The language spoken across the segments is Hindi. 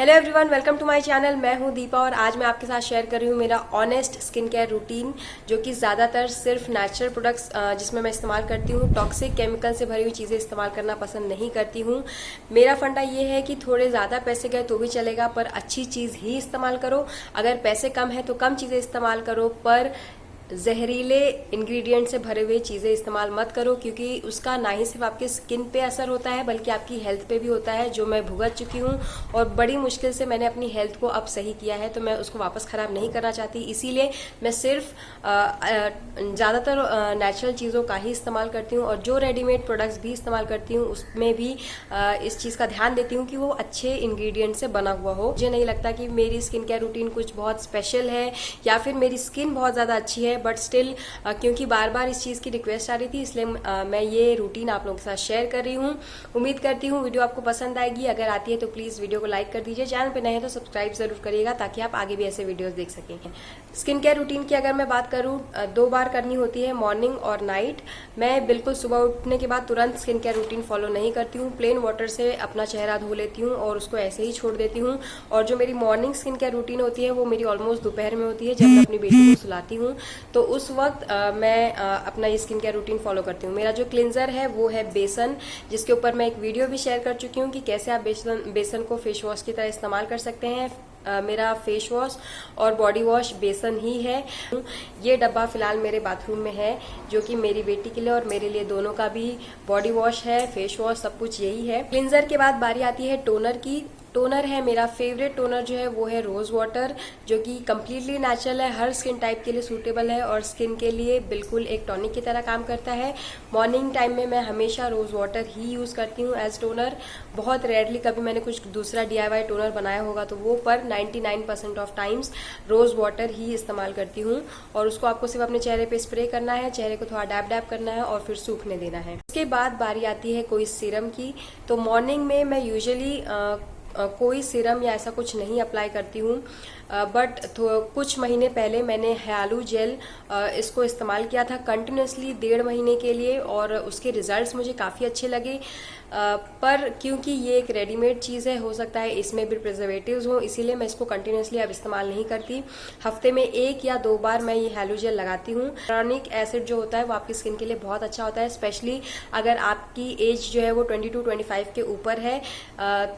Hello everyone, welcome to my channel. मैं हूं दीपा और आज मैं आपके साथ शेयर कर रही हूं मेरा ऑनेस्ट स्किन केयर रूटीन, जो कि ज़्यादातर सिर्फ नेचुरल प्रोडक्ट्स जिसमें मैं इस्तेमाल करती हूं। टॉक्सिक केमिकल से भरी हुई चीज़ें इस्तेमाल करना पसंद नहीं करती हूं। मेरा फंडा ये है कि थोड़े ज़्यादा पैसे गए तो भी चलेगा, पर अच्छी चीज़ ही इस्तेमाल करो। अगर पैसे कम है तो कम चीज़ें इस्तेमाल करो, पर जहरीले इंग्रेडिएंट से भरे हुए चीज़ें इस्तेमाल मत करो, क्योंकि उसका ना ही सिर्फ आपके स्किन पे असर होता है बल्कि आपकी हेल्थ पे भी होता है, जो मैं भुगत चुकी हूँ। और बड़ी मुश्किल से मैंने अपनी हेल्थ को अब सही किया है, तो मैं उसको वापस ख़राब नहीं करना चाहती। इसीलिए मैं सिर्फ ज़्यादातर नेचुरल चीज़ों का ही इस्तेमाल करती हूँ, और जो रेडीमेड प्रोडक्ट्स भी इस्तेमाल करती हूँ उसमें भी इस चीज़ का ध्यान देती हूँ कि वो अच्छे इंग्रेडिएंट से बना हुआ हो। मुझे नहीं लगता कि मेरी स्किन केयर रूटीन कुछ बहुत स्पेशल है या फिर मेरी स्किन बहुत ज़्यादा अच्छी है, बट स्टिल क्योंकि बार बार इस चीज़ की रिक्वेस्ट आ रही थी, इसलिए मैं ये रूटीन आप लोगों के साथ शेयर कर रही हूँ। उम्मीद करती हूँ वीडियो आपको पसंद आएगी। अगर आती है तो प्लीज़ वीडियो को लाइक कर दीजिए, चैनल पे नए हैं तो सब्सक्राइब जरूर करिएगा ताकि आप आगे भी ऐसे वीडियोस देख सकें। स्किन केयर रूटीन की अगर मैं बात करूँ, 2 बार करनी होती है, मॉर्निंग और नाइट। मैं बिल्कुल सुबह उठने के बाद तुरंत स्किन केयर रूटीन फॉलो नहीं करती हूँ। प्लेन वाटर से अपना चेहरा धो लेती हूँ और उसको ऐसे ही छोड़ देती हूँ। और जो मेरी मॉर्निंग स्किन केयर रूटीन होती है वो मेरी ऑलमोस्ट दोपहर में होती है, जब मैं अपनी बेटी को सुलाती हूँ, तो उस वक्त मैं अपना ये स्किन केयर रूटीन फॉलो करती हूँ। मेरा जो क्लिंजर है वो है बेसन, जिसके ऊपर मैं एक वीडियो भी शेयर कर चुकी हूँ कि कैसे आप बेसन को फेस वॉश की तरह इस्तेमाल कर सकते हैं। मेरा फेस वॉश और बॉडी वॉश बेसन ही है। ये डब्बा फिलहाल मेरे बाथरूम में है, जो कि मेरी बेटी के लिए और मेरे लिए दोनों का भी बॉडी वॉश है, फेस वॉश, सब कुछ यही है। क्लिंजर के बाद बारी आती है टोनर की। टोनर है मेरा फेवरेट टोनर, जो है वो है रोज वाटर, जो कि कम्प्लीटली नेचुरल है, हर स्किन टाइप के लिए सूटेबल है और स्किन के लिए बिल्कुल एक टॉनिक की तरह काम करता है। मॉर्निंग टाइम में मैं हमेशा रोज वाटर ही यूज करती हूँ एज टोनर। बहुत रेयरली कभी मैंने कुछ दूसरा DIY टोनर बनाया होगा तो वो, पर 99% ऑफ टाइम्स रोज वाटर ही इस्तेमाल करती हूँ। और उसको आपको सिर्फ अपने चेहरे पे स्प्रे करना है, चेहरे को थोड़ा डैप डैप करना है और फिर सूखने देना है। उसके बाद बारी आती है कोई सीरम की। तो मॉर्निंग में मैं यूजुअली कोई सीरम या ऐसा कुछ नहीं अप्लाई करती हूँ, बट कुछ महीने पहले मैंने ह्यालू जेल इसको इस्तेमाल किया था कंटिन्यूसली 1.5 महीने के लिए, और उसके रिजल्ट्स मुझे काफ़ी अच्छे लगे। पर क्योंकि ये एक रेडीमेड चीज़ है, हो सकता है इसमें भी प्रिजर्वेटिव्स हो, इसीलिए मैं इसको कंटिन्यूसली अब इस्तेमाल नहीं करती। हफ्ते में 1 या 2 बार मैं ये ह्यालू जेल लगाती हूँ। हियालुरोनिक एसिड जो होता है वो आपकी स्किन के लिए बहुत अच्छा होता है, स्पेशली अगर आपकी एज जो है वो 22-25 के ऊपर है,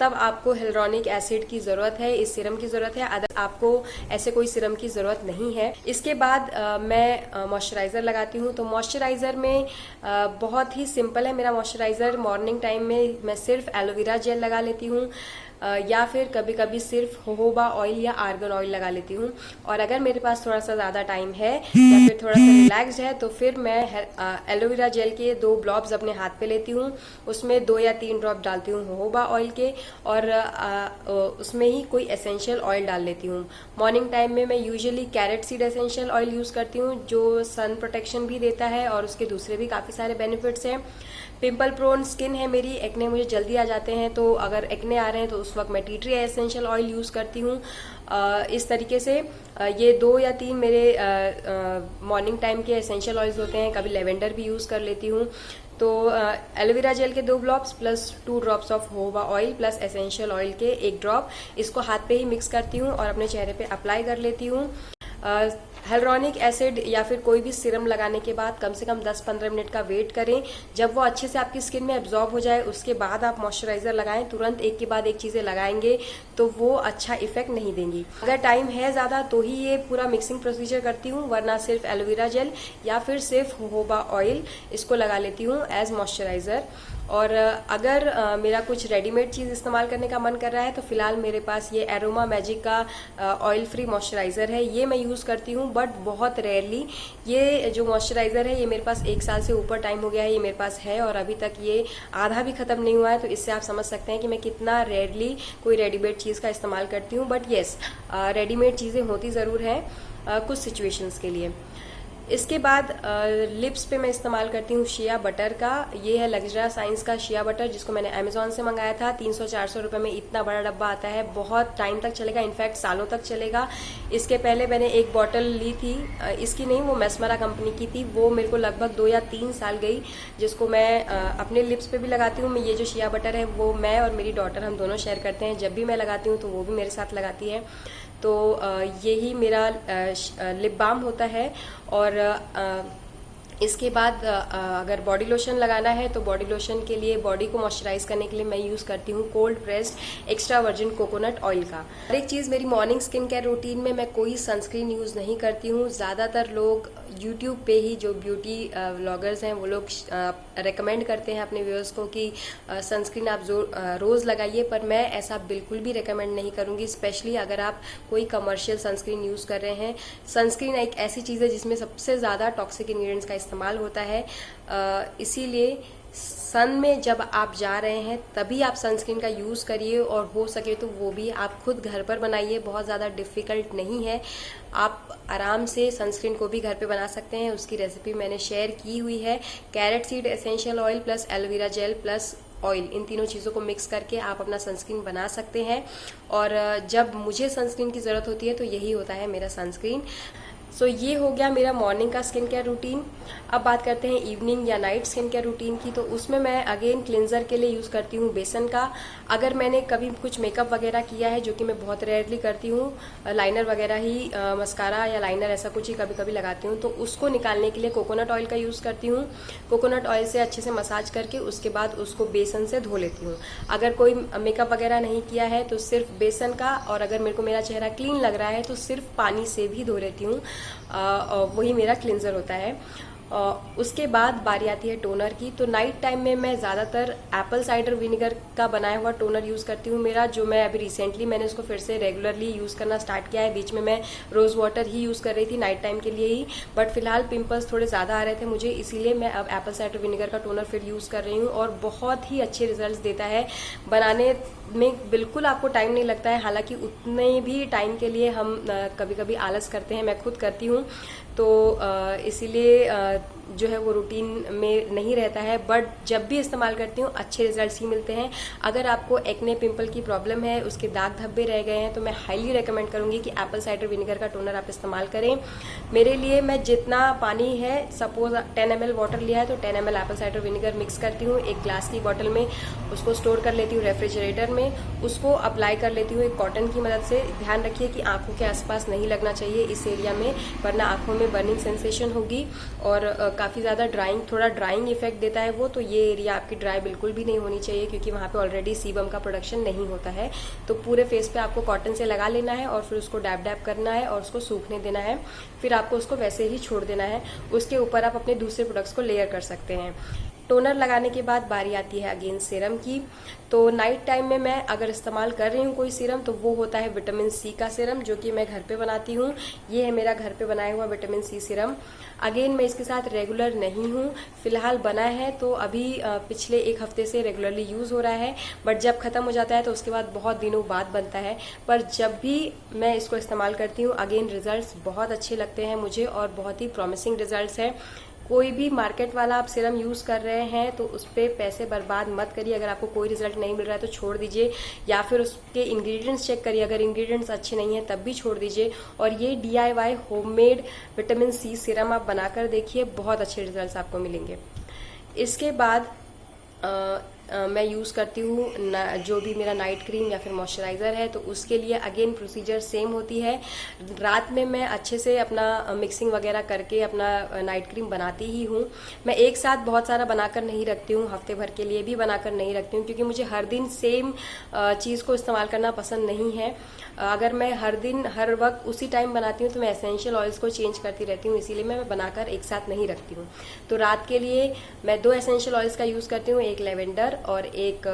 तब आपको हियालुरोनिक एसिड की ज़रूरत है, इस सीरम की ज़रूरत है। अगर आपको ऐसे कोई सीरम की ज़रूरत नहीं है। इसके बाद मैं मॉइस्चराइज़र लगाती हूँ। तो मॉइस्चराइज़र में बहुत ही सिंपल है मेरा मॉइस्चराइज़र। मॉर्निंग टाइम में मैं सिर्फ एलोवेरा जेल लगा लेती हूँ, या फिर कभी कभी सिर्फ जोजोबा ऑयल या आर्गन ऑयल लगा लेती हूँ। और अगर मेरे पास थोड़ा सा ज़्यादा टाइम है या फिर थोड़ा सा रिलैक्स्ड है तो फिर मैं एलोवेरा जेल के 2 ब्लॉब्स अपने हाथ पे लेती हूँ, उसमें 2 या 3 ड्रॉप डालती हूँ जोजोबा ऑयल के, और उसमें ही कोई एसेंशियल ऑयल डाल लेती हूँ। मॉर्निंग टाइम में मैं usually carat seed essential oil use करती हूँ, जो सन प्रोटेक्शन भी देता है और उसके दूसरे भी काफ़ी सारे बेनिफिट्स हैं। पिंपल प्रोन स्किन है मेरी, एक्ने मुझे जल्दी आ जाते हैं, तो अगर एक्ने आ रहे हैं तो उस वक्त मैं tea tree essential oil use करती हूँ। इस तरीके से ये 2 या 3 मेरे मॉर्निंग टाइम के एसेंशियल ऑयल्स होते हैं। कभी लेवेंडर भी यूज़ कर लेती हूँ। तो एलोवेरा जेल के 2 ब्लॉप्स plus 2 drops of jojoba oil plus essential oil के 1 ड्रॉप, इसको हाथ पे ही मिक्स करती हूँ और अपने चेहरे पे अप्लाई कर लेती हूँ। हियालुरोनिक एसिड या फिर कोई भी सीरम लगाने के बाद कम से कम 10-15 मिनट का वेट करें। जब वो अच्छे से आपकी स्किन में एब्जॉर्ब हो जाए उसके बाद आप मॉइस्चराइजर लगाएं। तुरंत एक के बाद एक चीज़ें लगाएंगे तो वो अच्छा इफेक्ट नहीं देंगी। अगर टाइम है ज़्यादा तो ही ये पूरा मिक्सिंग प्रोसीजर करती हूँ, वरना सिर्फ एलोवेरा जेल या फिर सिर्फ जोजोबा ऑयल इसको लगा लेती हूँ एज मॉइस्चराइजर। और अगर मेरा कुछ रेडीमेड चीज़ इस्तेमाल करने का मन कर रहा है तो फिलहाल मेरे पास ये एरोमा मैजिक का ऑयल फ्री मॉइस्चराइज़र है, ये मैं यूज़ करती हूँ, बट बहुत रेयरली। ये जो मॉइस्चराइज़र है ये मेरे पास 1 साल से ऊपर टाइम हो गया है, ये मेरे पास है और अभी तक ये आधा भी ख़त्म नहीं हुआ है। तो इससे आप समझ सकते हैं कि मैं कितना रेयरली कोई रेडीमेड चीज़ का इस्तेमाल करती हूँ। बट येस, रेडीमेड चीज़ें होती ज़रूर हैं कुछ सिचुएशंस के लिए। इसके बाद लिप्स पे मैं इस्तेमाल करती हूँ शिया बटर का। ये है लग्जरा साइंस का शिया बटर, जिसको मैंने अमेजोन से मंगाया था। 300-400 रुपए में इतना बड़ा डब्बा आता है, बहुत टाइम तक चलेगा, इनफैक्ट सालों तक चलेगा। इसके पहले मैंने एक बॉटल ली थी, इसकी नहीं, वो मैस्मरा कंपनी की थी, वो मेरे को लगभग 2 या 3 साल गई, जिसको मैं अपने लिप्स पे भी लगाती हूँ। मैं ये जो शिया बटर है वो मैं और मेरी डॉटर हम दोनों शेयर करते हैं। जब भी मैं लगाती हूँ तो वो भी मेरे साथ लगाती है। तो यही मेरा लिप बाम होता है। और इसके बाद अगर बॉडी लोशन लगाना है तो बॉडी लोशन के लिए, बॉडी को मॉइस्चराइज करने के लिए मैं यूज़ करती हूँ cold pressed extra virgin coconut oil का। हर एक चीज़ मेरी मॉर्निंग स्किन केयर रूटीन में मैं कोई सनस्क्रीन यूज़ नहीं करती हूँ। ज़्यादातर लोग यूट्यूब पे ही, जो ब्यूटी व्लॉगर्स हैं, वो लोग रेकमेंड करते हैं अपने व्यूअर्स को कि सनस्क्रीन आप रोज़ लगाइए, पर मैं ऐसा बिल्कुल भी रेकमेंड नहीं करूँगी, स्पेशली अगर आप कोई कमर्शियल सनस्क्रीन यूज़ कर रहे हैं। सनस्क्रीन एक ऐसी चीज़ है जिसमें सबसे ज़्यादा टॉक्सिक इंग्रेडिएंट्स का इस्तेमाल होता है, इसीलिए सन में जब आप जा रहे हैं तभी आप सनस्क्रीन का यूज़ करिए, और हो सके तो वो भी आप खुद घर पर बनाइए। बहुत ज़्यादा डिफ़िकल्ट नहीं है, आप आराम से सनस्क्रीन को भी घर पे बना सकते हैं। उसकी रेसिपी मैंने शेयर की हुई है। Carrot seed essential oil plus aloe vera gel plus oil, इन तीनों चीज़ों को मिक्स करके आप अपना सनस्क्रीन बना सकते हैं। और जब मुझे सनस्क्रीन की ज़रूरत होती है तो यही होता है मेरा सनस्क्रीन। सो ये हो गया मेरा मॉर्निंग का स्किन केयर रूटीन। अब बात करते हैं इवनिंग या नाइट स्किन केयर रूटीन की। तो उसमें मैं अगेन क्लिंजर के लिए यूज़ करती हूँ बेसन का। अगर मैंने कभी कुछ मेकअप वगैरह किया है, जो कि मैं बहुत रेयरली करती हूँ, लाइनर वगैरह ही, मस्कारा या लाइनर ऐसा कुछ ही कभी कभी लगाती हूँ, तो उसको निकालने के लिए कोकोनट ऑयल का यूज़ करती हूँ। कोकोनट ऑयल से अच्छे से मसाज करके उसके बाद उसको बेसन से धो लेती हूँ। अगर कोई मेकअप वगैरह नहीं किया है तो सिर्फ बेसन का, और अगर मेरे को मेरा चेहरा क्लीन लग रहा है तो सिर्फ पानी से भी धो लेती हूँ। वही मेरा क्लिंजर होता है। उसके बाद बारी आती है टोनर की। तो नाइट टाइम में मैं ज़्यादातर एप्पल साइडर विनेगर का बनाया हुआ टोनर यूज़ करती हूँ। मेरा जो, मैं अभी रिसेंटली मैंने उसको फिर से रेगुलरली यूज़ करना स्टार्ट किया है। बीच में मैं रोज़ वाटर ही यूज़ कर रही थी नाइट टाइम के लिए ही, बट फिलहाल पिंपल्स थोड़े ज़्यादा आ रहे थे मुझे, इसीलिए मैं अब एप्पल साइडर विनेगर का टोनर फिर यूज़ कर रही हूँ, और बहुत ही अच्छे रिजल्ट देता है। बनाने में बिल्कुल आपको टाइम नहीं लगता है, हालांकि उतने भी टाइम के लिए हम कभी कभी आलस करते हैं, मैं खुद करती हूँ, तो इसीलिए जो है वो रूटीन में नहीं रहता है, बट जब भी इस्तेमाल करती हूँ अच्छे रिजल्ट्स ही मिलते हैं। अगर आपको एक्ने पिंपल की प्रॉब्लम है, उसके दाग धब्बे रह गए हैं, तो मैं हाईली रेकमेंड करूँगी कि एप्पल साइडर विनेगर का टोनर आप इस्तेमाल करें। मेरे लिए, मैं जितना पानी है, सपोज 10 ml वाटर लिया है तो 10 ml Apple cider vinegar mix करती हूँ एक ग्लास की बॉटल में, उसको स्टोर कर लेती हूँ रेफ्रिजरेटर में, उसको अप्लाई कर लेती हूँ एक कॉटन की मदद से। ध्यान रखिए कि आंखों के आसपास नहीं लगना चाहिए इस एरिया में, वरना आंखों में बर्निंग सेंसेशन होगी और काफ़ी ज़्यादा थोड़ा ड्राइंग इफेक्ट देता है वो। तो ये एरिया आपकी ड्राई बिल्कुल भी नहीं होनी चाहिए, क्योंकि वहाँ पे ऑलरेडी सीबम का प्रोडक्शन नहीं होता है। तो पूरे फेस पे आपको कॉटन से लगा लेना है और फिर उसको डैब डैब करना है और उसको सूखने देना है, फिर आपको उसको वैसे ही छोड़ देना है। उसके ऊपर आप अपने दूसरे प्रोडक्ट्स को लेयर कर सकते हैं। टोनर लगाने के बाद बारी आती है अगेन सीरम की। तो नाइट टाइम में मैं अगर इस्तेमाल कर रही हूँ कोई सीरम, तो वो होता है विटामिन सी का सीरम, जो कि मैं घर पे बनाती हूँ। ये है मेरा घर पे बनाया हुआ विटामिन सी सीरम। अगेन मैं इसके साथ रेगुलर नहीं हूँ, फिलहाल बना है तो अभी पिछले 1 हफ्ते से रेगुलरली यूज़ हो रहा है, बट जब ख़त्म हो जाता है तो उसके बाद बहुत दिनों बाद बनता है। पर जब भी मैं इसको इस्तेमाल करती हूँ, अगेन रिजल्ट्स बहुत अच्छे लगते हैं मुझे और बहुत ही प्रॉमिसिंग रिजल्ट्स हैं। कोई भी मार्केट वाला आप सीरम यूज़ कर रहे हैं तो उस पर पैसे बर्बाद मत करिए। अगर आपको कोई रिजल्ट नहीं मिल रहा है तो छोड़ दीजिए, या फिर उसके इंग्रेडिएंट्स चेक करिए, अगर इंग्रेडिएंट्स अच्छे नहीं हैं तब भी छोड़ दीजिए। और ये DIY homemade vitamin C serum आप बनाकर देखिए, बहुत अच्छे रिजल्ट्स आपको मिलेंगे। इसके बाद मैं यूज़ करती हूँ जो भी मेरा नाइट क्रीम या फिर मॉइस्चराइज़र है, तो उसके लिए अगेन प्रोसीजर सेम होती है। रात में मैं अच्छे से अपना मिक्सिंग वगैरह करके अपना नाइट क्रीम बनाती ही हूँ। मैं एक साथ बहुत सारा बनाकर नहीं रखती हूँ, हफ्ते भर के लिए भी बनाकर नहीं रखती हूँ, क्योंकि मुझे हर दिन सेम चीज़ को इस्तेमाल करना पसंद नहीं है। अगर मैं हर दिन हर वक्त उसी टाइम बनाती हूँ तो मैं एसेंशियल ऑयल्स को चेंज करती रहती हूँ, इसीलिए मैं बनाकर एक साथ नहीं रखती हूँ। तो रात के लिए मैं 2 एसेंशियल ऑयल्स का यूज़ करती हूँ, एक लेवेंडर और एक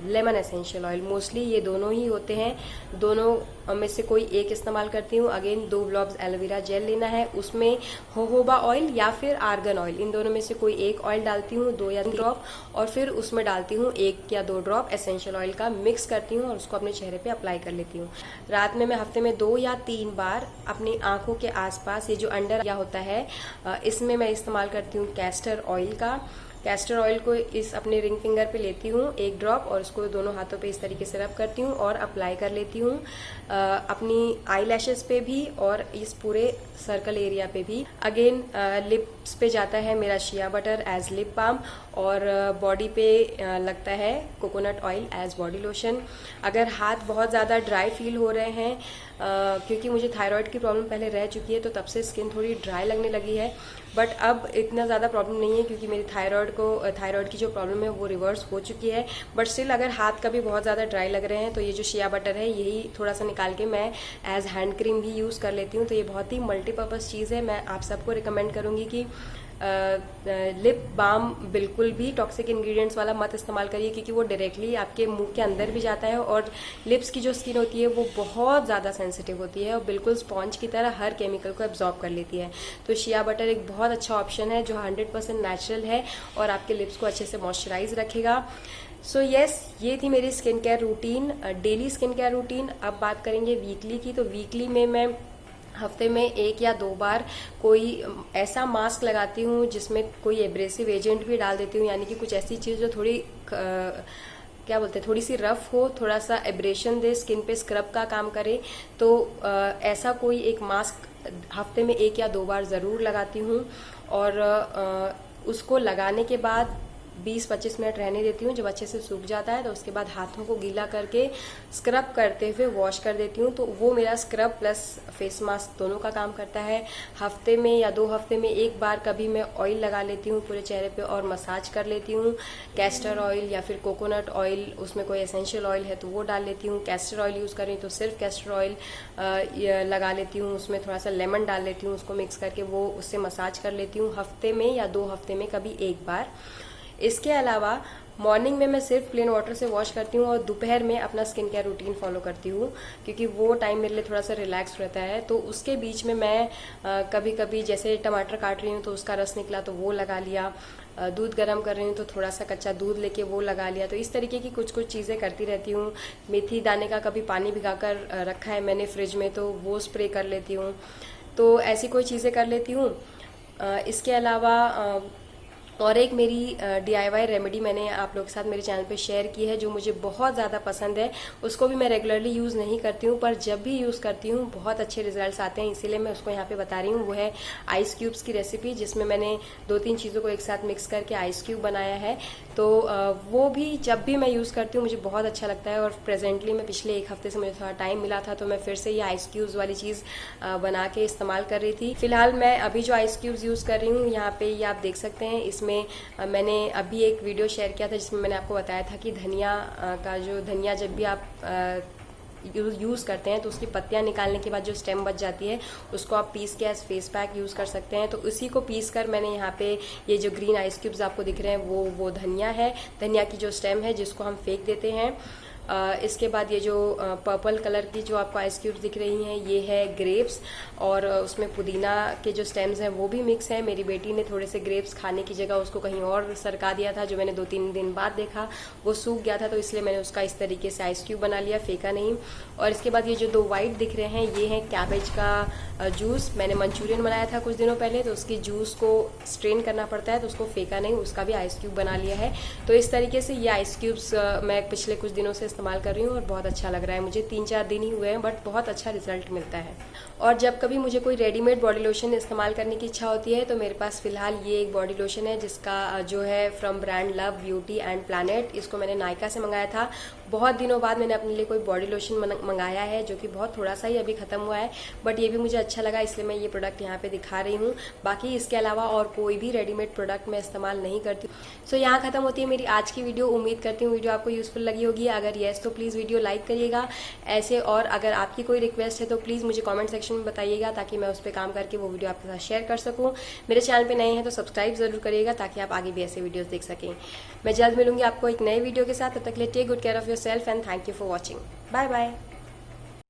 लेमन एसेंशियल ऑयल। मोस्टली ये दोनों ही होते हैं, दोनों में से कोई एक इस्तेमाल करती हूँ। अगेन 2 ब्लॉब्स एलोवेरा जेल लेना है, उसमें जोजोबा ऑयल या फिर आर्गन ऑयल, इन दोनों में से कोई एक ऑयल डालती हूँ, 2 या 3 ड्रॉप, और फिर उसमें डालती हूँ 1 या 2 ड्रॉप एसेंशियल ऑयल का, मिक्स करती हूँ और उसको अपने चेहरे पे अप्लाई कर लेती हूँ। रात में मैं हफ्ते में 2 या 3 बार अपनी आंखों के आसपास, ये जो अंडर या होता है, इसमें मैं इस्तेमाल करती हूँ कैस्टर ऑयल का। कैस्टर ऑयल को इस अपने रिंग फिंगर पे लेती हूँ 1 ड्रॉप और उसको दोनों हाथों पे इस तरीके से रब करती हूँ और अप्लाई कर लेती हूँ अपनी आई लैशेस पे भी और इस पूरे सर्कल एरिया पे भी। अगेन लिप्स पे जाता है मेरा shea butter as lip balm और बॉडी पे लगता है coconut oil as body lotion. अगर हाथ बहुत ज़्यादा ड्राई फील हो रहे हैं, क्योंकि मुझे थायराइड की प्रॉब्लम पहले रह चुकी है तो तब से स्किन थोड़ी ड्राई लगने लगी है, बट अब इतना ज़्यादा प्रॉब्लम नहीं है क्योंकि मेरी थायराइड की जो प्रॉब्लम है वो रिवर्स हो चुकी है। बट स्टिल अगर हाथ कभी बहुत ज़्यादा ड्राई लग रहे हैं तो ये जो शिया बटर है यही थोड़ा सा निकाल के मैं एज हैंड क्रीम भी यूज़ कर लेती हूँ। तो ये बहुत ही मल्टीपर्पज़ चीज़ है। मैं आप सबको रिकमेंड करूँगी कि लिप बाम बिल्कुल भी टॉक्सिक इंग्रेडिएंट्स वाला मत इस्तेमाल करिए, क्योंकि वो डायरेक्टली आपके मुंह के अंदर भी जाता है और लिप्स की जो स्किन होती है वो बहुत ज़्यादा सेंसिटिव होती है और बिल्कुल स्पॉन्ज की तरह हर केमिकल को एब्जॉर्ब कर लेती है। तो शिया बटर एक बहुत अच्छा ऑप्शन है जो 100% नेचुरल है और आपके लिप्स को अच्छे से मॉइस्चराइज रखेगा। सो यस, ये थी मेरी skin care routine, daily skin care routine. अब बात करेंगे वीकली की। तो वीकली में मैं हफ्ते में 1 या 2 बार कोई ऐसा मास्क लगाती हूँ जिसमें कोई एब्रेसिव एजेंट भी डाल देती हूँ, यानी कि कुछ ऐसी चीज़ जो थोड़ी क्या बोलते हैं, थोड़ी सी रफ हो, थोड़ा सा एब्रेशन दे, स्किन पे स्क्रब का काम करे। तो ऐसा कोई एक मास्क हफ्ते में 1 या 2 बार ज़रूर लगाती हूँ और उसको लगाने के बाद 20-25 मिनट रहने देती हूँ। जब अच्छे से सूख जाता है तो उसके बाद हाथों को गीला करके स्क्रब करते हुए वॉश कर देती हूँ। तो वो मेरा स्क्रब प्लस फेस मास्क दोनों का काम करता है। हफ्ते में या 2 हफ्ते में 1 बार कभी मैं ऑयल लगा लेती हूँ पूरे चेहरे पे और मसाज कर लेती हूँ। कैस्टर ऑयल या फिर कोकोनट ऑयल, उसमें कोई एसेंशियल ऑयल है तो वो डाल लेती हूँ। कैस्टर ऑयल यूज़ कर रही हूँ तो सिर्फ कैस्टर ऑयल लगा लेती हूँ, उसमें थोड़ा सा लेमन डाल लेती हूँ, उसको मिक्स करके वो उससे मसाज कर लेती हूँ हफ्ते में या 2 हफ्ते में कभी 1 बार। इसके अलावा मॉर्निंग में मैं सिर्फ प्लेन वाटर से वॉश करती हूँ और दोपहर में अपना स्किन केयर रूटीन फॉलो करती हूँ, क्योंकि वो टाइम मेरे लिए थोड़ा सा रिलैक्स रहता है। तो उसके बीच में मैं कभी कभी जैसे टमाटर काट रही हूँ तो उसका रस निकला तो वो लगा लिया, दूध गर्म कर रही हूँ तो थोड़ा सा कच्चा दूध लेके वो लगा लिया। तो इस तरीके की कुछ कुछ चीज़ें करती रहती हूँ। मेथी दाने का कभी पानी भिगाकर रखा है मैंने फ्रिज में तो वो स्प्रे कर लेती हूँ। तो ऐसी कोई चीज़ें कर लेती हूँ। इसके अलावा और एक मेरी DIY रेमेडी मैंने आप लोगों के साथ मेरे चैनल पे शेयर की है जो मुझे बहुत ज़्यादा पसंद है। उसको भी मैं रेगुलरली यूज़ नहीं करती हूँ, पर जब भी यूज़ करती हूँ बहुत अच्छे रिजल्ट्स आते हैं, इसीलिए मैं उसको यहाँ पे बता रही हूँ। वो है आइस क्यूब्स की रेसिपी, जिसमें मैंने 2-3 चीज़ों को एक साथ मिक्स करके आइस क्यूब बनाया है। तो वो भी जब भी मैं यूज़ करती हूँ मुझे बहुत अच्छा लगता है। और प्रेजेंटली मैं पिछले 1 हफ्ते से मुझे थोड़ा टाइम मिला था तो मैं फिर से ये आइस क्यूब्स वाली चीज़ बना के इस्तेमाल कर रही थी। फिलहाल मैं अभी जो आइस क्यूब्स यूज़ कर रही हूँ यहाँ पे ये आप देख सकते हैं। इसमें मैंने अभी एक वीडियो शेयर किया था जिसमें मैंने आपको बताया था कि धनिया जब भी आप यूज़ करते हैं तो उसकी पत्तियां निकालने के बाद जो स्टेम बच जाती है उसको आप पीस के एज फेस पैक यूज़ कर सकते हैं। तो उसी को पीस कर मैंने यहाँ पे ये जो ग्रीन आइस क्यूब्स आपको दिख रहे हैं वो धनिया है, धनिया की जो स्टेम है जिसको हम फेंक देते हैं। इसके बाद ये जो पर्पल कलर की जो आपको आइस क्यूब्स दिख रही हैं ये है ग्रेप्स, और उसमें पुदीना के जो स्टेम्स हैं वो भी मिक्स है। मेरी बेटी ने थोड़े से ग्रेप्स खाने की जगह उसको कहीं और सरका दिया था, जो मैंने 2-3 दिन बाद देखा वो सूख गया था, तो इसलिए मैंने उसका इस तरीके से आइस क्यूब बना लिया, फेंका नहीं। और इसके बाद ये जो 2 वाइट दिख रहे हैं ये है कैबेज का जूस। मैंने मंचूरियन बनाया था कुछ दिनों पहले तो उसकी जूस को स्ट्रेन करना पड़ता है तो उसको फेंका नहीं, उसका भी आइस क्यूब बना लिया है। तो इस तरीके से ये आइस क्यूब्स मैं पिछले कुछ दिनों से इस्तेमाल कर रही हूँ और बहुत अच्छा लग रहा है मुझे। 3-4 दिन ही हुए हैं बट बहुत अच्छा रिजल्ट मिलता है। और जब कभी मुझे कोई रेडीमेड बॉडी लोशन इस्तेमाल करने की इच्छा होती है तो मेरे पास फिलहाल ये एक बॉडी लोशन है जिसका जो है from brand love beauty and planet. इसको मैंने नायका से मंगाया था। बहुत दिनों बाद मैंने अपने लिए कोई बॉडी लोशन मंगाया है जो कि बहुत थोड़ा सा ही अभी खत्म हुआ है, बट ये भी मुझे अच्छा लगा इसलिए मैं ये प्रोडक्ट यहाँ पे दिखा रही हूँ। बाकी इसके अलावा और कोई भी रेडीमेड प्रोडक्ट मैं इस्तेमाल नहीं करती। सो यहाँ खत्म होती है मेरी आज की वीडियो। उम्मीद करती हूँ वीडियो आपको यूजफुल लगी होगी। अगर येस तो प्लीज़ वीडियो लाइक करिएगा ऐसे, और अगर आपकी कोई रिक्वेस्ट है तो प्लीज़ मुझे कमेंट सेक्शन में बताइएगा ताकि मैं उस पर काम करके वो वीडियो आपके साथ शेयर कर सकूँ। मेरे चैनल पे नए हैं तो सब्सक्राइब जरूर करिएगा ताकि आप आगे भी ऐसे वीडियोस देख सकें। मैं जल्द मिलूंगी आपको एक नए वीडियो के साथ, तब तक के लिए take good care of yourself and thank you for watching. Bye bye.